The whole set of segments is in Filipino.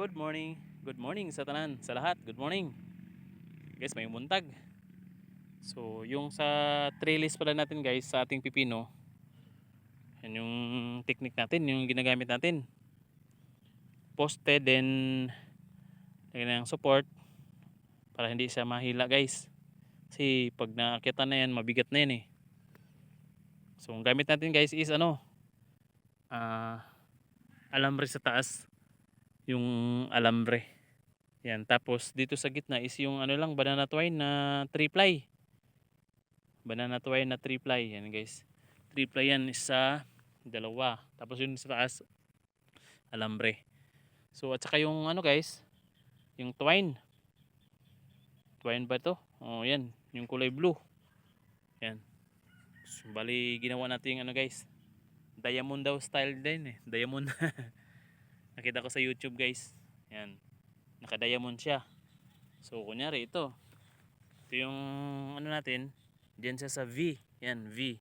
Good morning. Good morning sa tanan, sa lahat. Good morning. Guys, may muntag. So, yung sa trellis pala natin guys, sa ating pipino, yan yung technique natin, yung ginagamit natin. Poste, then lagyan ng support para hindi siya mahila guys. Kasi pag naakyatan na yan, mabigat na yan eh. So, ang gamit natin guys is ah, alambre sa taas. Yung alambre. Yan, tapos dito sa gitna is yung banana twine na 3-ply. Banana twine na 3-ply. Yan guys. 3-ply yan, isa, dalawa. Tapos yun sa taas, alambre. So at saka yung guys, yung twine. Twine ba to? Oh, yan, yung kulay blue. Yan. So, bali ginawa natin yung guys. Diamond daw style din eh. Diamond. Nakita ko sa YouTube guys. Yan. Naka-diamond siya. So kunyari ito. Ito yung natin. Diyan siya sa V. Yan, V.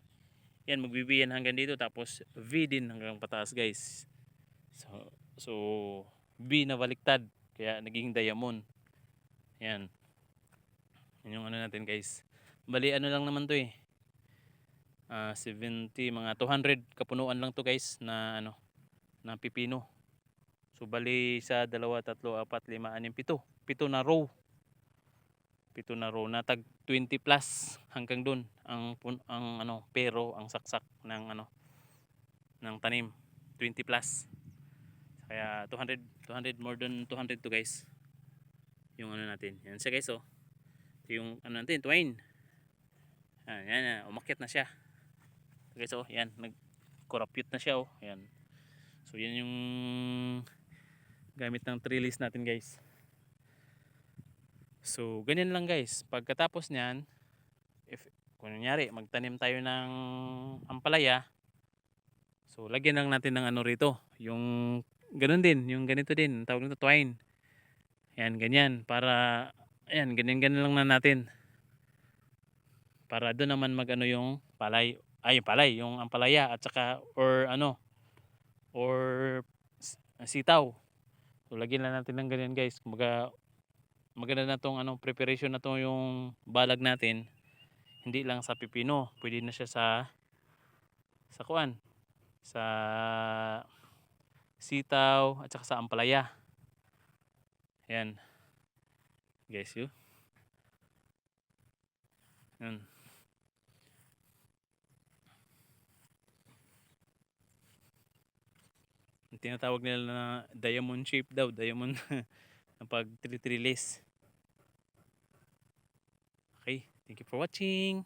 Yan, magbibi yan hanggang dito. Tapos V din hanggang pataas guys. So V na baliktad. Kaya naging diamond. Yan. Yan yung natin guys. Bali lang naman to eh. 70, mga 200 kapunuan lang to guys na na pipino. So bali sa 2, 3, 4, 5, 6, 7. 7 na row. 7 na row na tag 20 plus hanggang dun ang pero ang saksak ng ng tanim 20 plus. Kaya 200 more than 200 to guys. Yung natin. Yan siya guys oh. Ito yung natin twine. Yan, umakyat na siya. So guys oh, yan nag-corrupute na siya oh. Yan. So yan yung gamit ng trellis natin guys. So ganyan lang guys. Pagkatapos niyan, if kunyari magtanim tayo ng ampalaya, so lagyan lang natin ng rito, yung ganun din, yung ganito din, tawag nito twine. Yan, ganyan para ayan, ganyan lang na natin. Para doon naman yung palay, yung ampalaya at saka or sitaw. So lagyan lang natin ng ganyan guys. Kumbaga maganda na tong preparation na to yung balag natin. Hindi lang sa pipino, pwede na siya sa kuan, sa sitaw at saka sa ampalaya. Yan. Guys, yun. Yan. Yung tinatawag nila na diamond shape daw, diamond na pag trellis. Okay, thank you for watching.